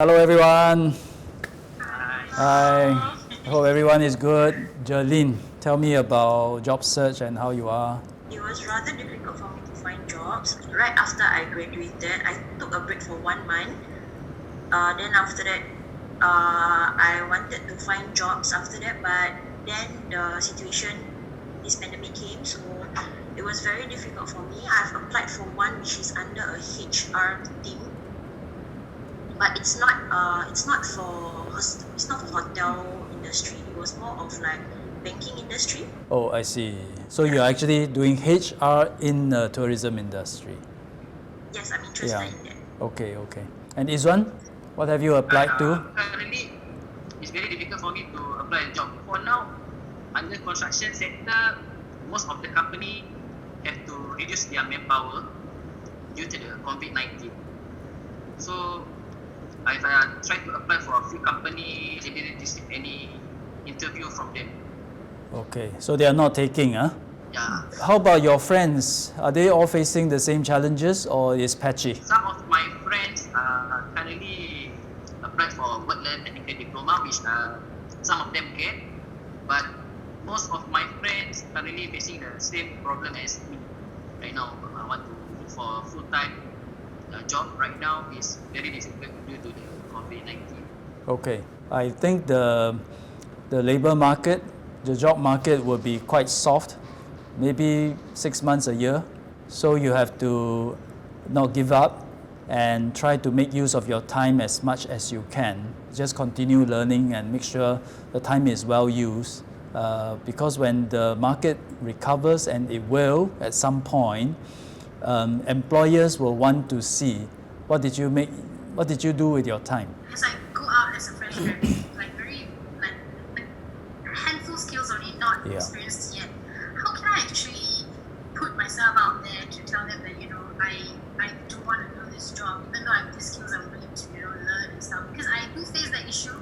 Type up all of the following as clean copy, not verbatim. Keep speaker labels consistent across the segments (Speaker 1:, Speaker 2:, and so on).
Speaker 1: Hello everyone.
Speaker 2: Hi.
Speaker 1: Hi. Hope everyone is good. Jerlyn, tell me about job search and how you are.
Speaker 2: It was rather difficult for me to find jobs. Right after I graduated, I took a break for 1 month. Then after that, I wanted to find jobs after that, but then the situation, this pandemic came, so it was very difficult for me. I've applied for one which is under a HR team, but it's not for hotel industry. It was more of like banking industry.
Speaker 1: Oh, I see. So you're actually doing HR in the tourism industry.
Speaker 2: Yes, I'm interested in that.
Speaker 1: Okay. And Izwan, what have you applied to?
Speaker 3: Currently, it's very difficult for me to apply a job. For now, under construction sector, most of the company have to reduce their manpower due to the COVID-19. So, I've tried to apply for a few companies. I didn't receive any interview from them.
Speaker 1: Okay, so they are not taking, huh?
Speaker 3: Yeah.
Speaker 1: How about your friends? Are they all facing the same challenges or is patchy?
Speaker 3: Some of my friends currently applied for Woodland Technical Diploma, which some of them get, but most of my friends currently facing the same problem as me. Right now, I want to look for a full-time job. Right now is very difficult due to the COVID-19.
Speaker 1: Okay, I think the labor market, the job market will be quite soft, maybe 6 months, a year. So you have to not give up and try to make use of your time as much as you can. Just continue learning and make sure the time is well used. Because when the market recovers, and it will at some point, employers will want to see what did you do with your time.
Speaker 4: As I go out as a fresh graduate, like handful skills only, not experienced yet. How can I actually put myself out there to tell them that I do want to do this job, even though I have the skills I'm willing to learn and stuff? Because I do face that issue,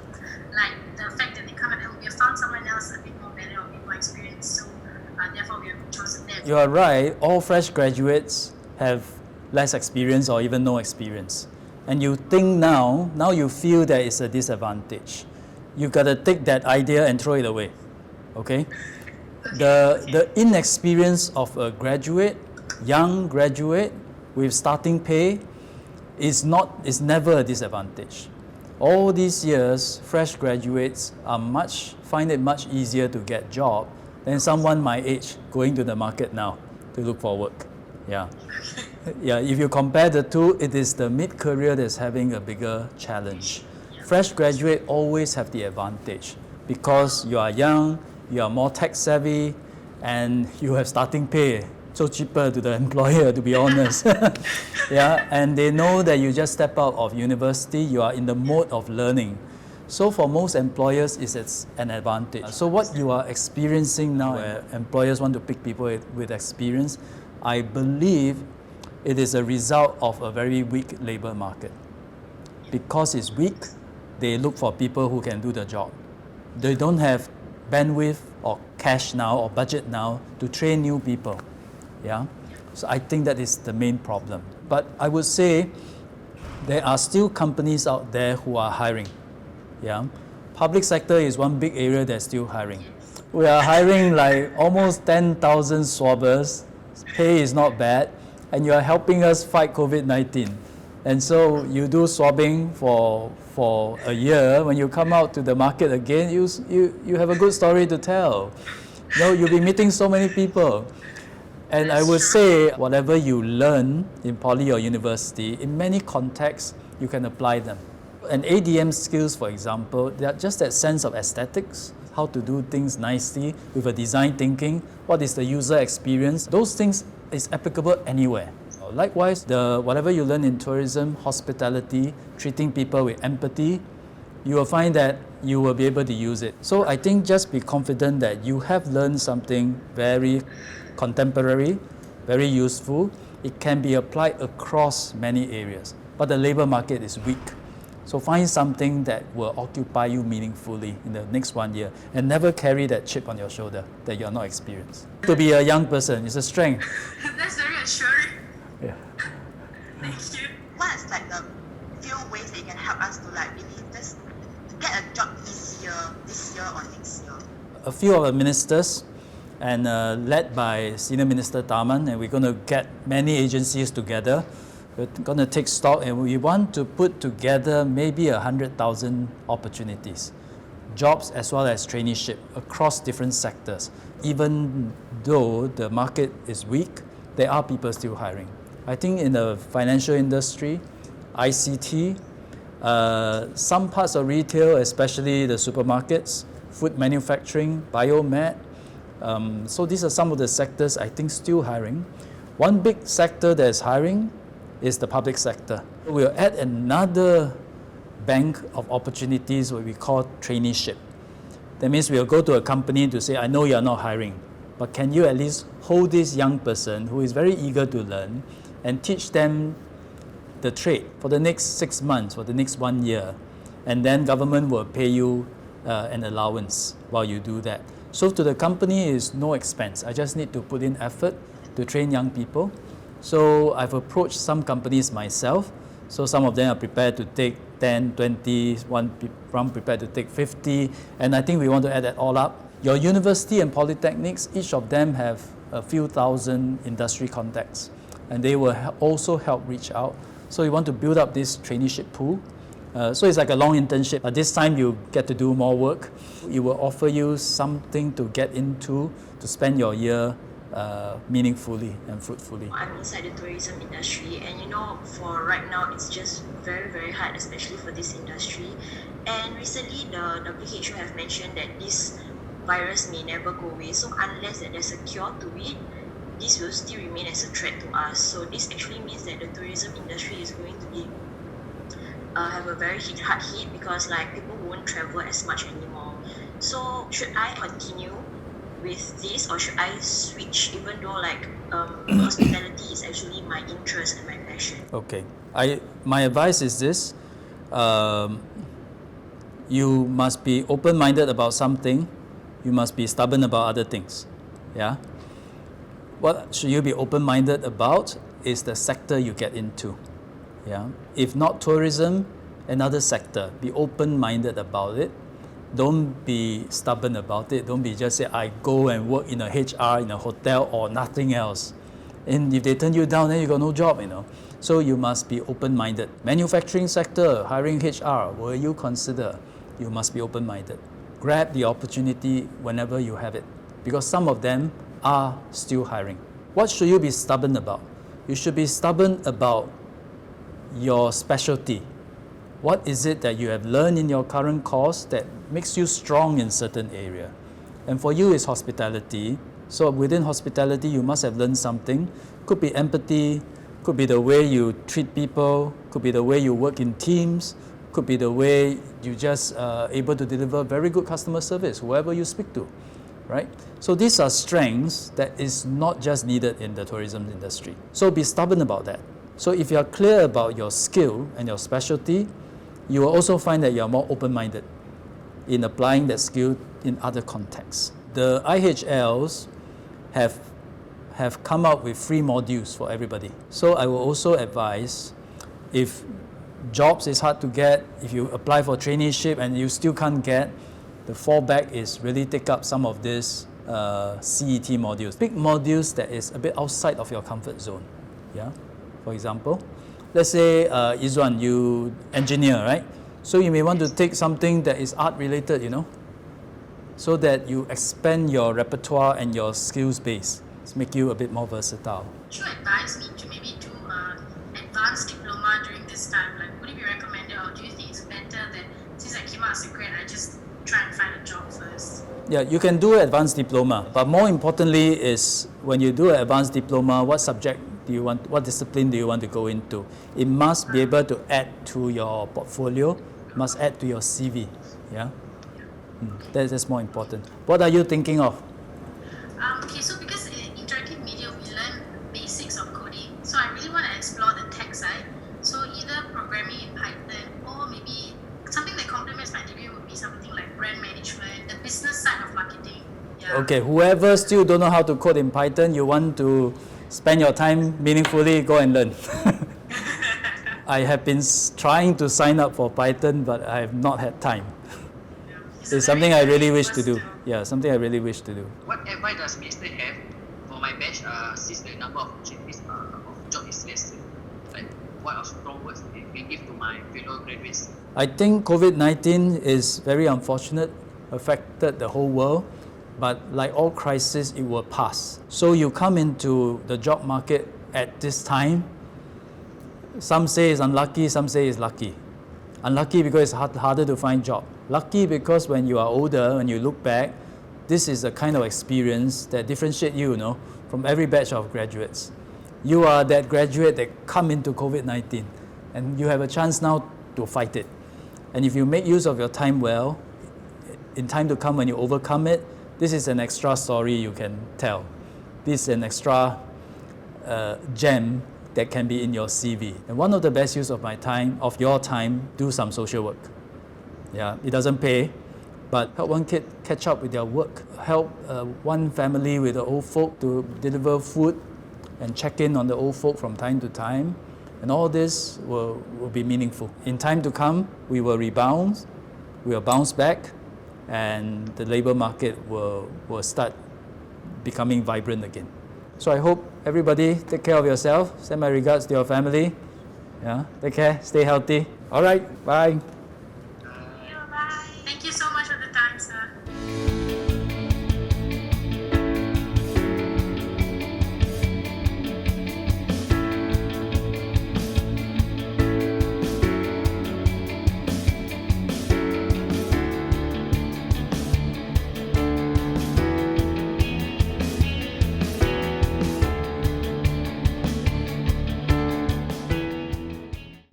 Speaker 4: like the fact that they come and we have found someone else a bit more better or a bit more experienced, so therefore we have chosen them.
Speaker 1: You are right, all fresh graduates have less experience or even no experience. And you think now you feel that it's a disadvantage. You got to take that idea and throw it away. Okay? The inexperience of a young graduate with starting pay is never a disadvantage. All these years, fresh graduates find it much easier to get job than someone my age going to the market now to look for work. Yeah. If you compare the two, it is the mid-career that's having a bigger challenge. Fresh graduate always have the advantage because you are young, you are more tech savvy, and you have starting pay. So cheaper to the employer, to be honest. And they know that you just step out of university, you are in the mode of learning. So for most employers, it's an advantage. So what you are experiencing now, where employers want to pick people with experience, I believe it is a result of a very weak labor market. Because it's weak, they look for people who can do the job. They don't have bandwidth or cash now or budget now to train new people. So I think that is the main problem. But I would say there are still companies out there who are hiring. Public sector is one big area that's still hiring. We are hiring like almost 10,000 swabbers. Pay is not bad, and you are helping us fight COVID-19. And so you do swabbing for a year. When you come out to the market again, you have a good story to tell. You'll be meeting so many people. And I would say whatever you learn in poly or university, in many contexts, you can apply them. And ADM skills, for example, they are just that sense of aesthetics, how to do things nicely with a design thinking, what is the user experience. Those things is applicable anywhere. Likewise, whatever you learn in tourism, hospitality, treating people with empathy, you will find that you will be able to use it. So I think just be confident that you have learned something very contemporary, very useful. It can be applied across many areas. But the labor market is weak. So find something that will occupy you meaningfully in the next 1 year, and never carry that chip on your shoulder that you're not experienced. To be a young person is a strength.
Speaker 4: That's very assuring.
Speaker 1: Yeah.
Speaker 4: Thank you.
Speaker 2: What is like the few ways that you can help us to like really just get a job easier this year or next year?
Speaker 1: A few of the ministers, and led by Senior Minister Taman, and we're going to get many agencies together. We're going to take stock, and we want to put together maybe 100,000 opportunities, jobs as well as traineeship across different sectors. Even though the market is weak, there are people still hiring. I think in the financial industry, ICT, some parts of retail, especially the supermarkets, food manufacturing, biomed. So these are some of the sectors I think still hiring. One big sector that is hiring is the public sector. We'll add another bank of opportunities, what we call traineeship. That means we'll go to a company to say, I know you're not hiring, but can you at least hold this young person who is very eager to learn and teach them the trade for the next 6 months, for the next 1 year, and then government will pay you an allowance while you do that. So to the company is no expense. I just need to put in effort to train young people. So I've approached some companies myself. So some of them are prepared to take 10, 20, one prepared to take 50, and I think we want to add that all up. Your university and polytechnics, each of them have a few thousand industry contacts, and they will also help reach out. So we want to build up this traineeship pool. So it's like a long internship, but this time you get to do more work. It will offer you something to get into, to spend your year meaningfully and fruitfully.
Speaker 2: I'm inside the tourism industry, and for right now it's just very, very hard, especially for this industry. And recently the WHO have mentioned that this virus may never go away, so unless that there's a cure to it, this will still remain as a threat to us. So this actually means that the tourism industry is going to be have a very hard hit, because like people won't travel as much anymore. So should I continue with this, or should I switch, even though like hospitality is actually my interest and my passion?
Speaker 1: Okay, my advice is this: you must be open-minded about something. You must be stubborn about other things. Yeah. What should you be open-minded about is the sector you get into. Yeah. If not tourism, another sector. Be open-minded about it. Don't be stubborn about it. Don't be just say, I go and work in a HR, in a hotel, or nothing else. And if they turn you down, then you got no job, So you must be open-minded. Manufacturing sector, hiring HR, will you consider? You must be open-minded. Grab the opportunity whenever you have it, because some of them are still hiring. What should you be stubborn about? You should be stubborn about your specialty. What is it that you have learned in your current course that makes you strong in certain area? And for you, it's hospitality. So within hospitality, you must have learned something. Could be empathy, could be the way you treat people, could be the way you work in teams, could be the way you just able to deliver very good customer service, whoever you speak to, right? So these are strengths that is not just needed in the tourism industry. So be stubborn about that. So if you are clear about your skill and your specialty, you will also find that you are more open-minded in applying that skill in other contexts. The IHLs have come up with free modules for everybody. So I will also advise, if jobs is hard to get, if you apply for traineeship and you still can't get, the fallback is really take up some of these CET modules. Big modules that is a bit outside of your comfort zone. Yeah. For example, let's say Izwan, you engineer, right? So you may want to take something that is art related, so that you expand your repertoire and your skills base. It's make you a bit more versatile.
Speaker 4: Would you advise me to maybe do an advanced diploma during this time? Like, would it be recommended, or do you think it's better that since I came out as a grad, I just try and find a job first?
Speaker 1: Yeah, you can do an advanced diploma, but more importantly is when you do an advanced diploma, what subject do you want, what discipline do you want to go into? It must be able to add to your portfolio, must add to your CV. Yeah, that's more important. What are you thinking of?
Speaker 4: Okay, so because in interactive media we learn basics of coding, so I really want to explore the tech side. So either programming in Python, or maybe something that complements my degree would be something like brand management, the business side of marketing. Yeah.
Speaker 1: Okay, whoever still don't know how to code in Python, you want to spend your time meaningfully, go and learn. I have been trying to sign up for Python, but I have not had time. It's something I really wish to do. Yeah, something I really wish to do.
Speaker 3: What advice does Minister have for my batch since the number of opportunities of job is less? Like, what are strong words they can give to my fellow graduates?
Speaker 1: I think COVID-19 is very unfortunate, affected the whole world, but like all crises, it will pass. So you come into the job market at this time. Some say it's unlucky, some say it's lucky. Unlucky because it's harder to find job. Lucky because when you are older, when you look back, this is a kind of experience that differentiates you, from every batch of graduates. You are that graduate that come into COVID-19, and you have a chance now to fight it. And if you make use of your time well, in time to come when you overcome it, this is an extra story you can tell. This is an extra gem that can be in your CV. And one of the best use of your time, do some social work. Yeah, it doesn't pay, but help one kid catch up with their work. Help one family with the old folk to deliver food and check in on the old folk from time to time. And all this will be meaningful. In time to come, we will rebound, we will bounce back, and the labor market will start becoming vibrant again. So I hope everybody take care of yourself. Send my regards to your family. Yeah, take care, stay healthy. All right, bye.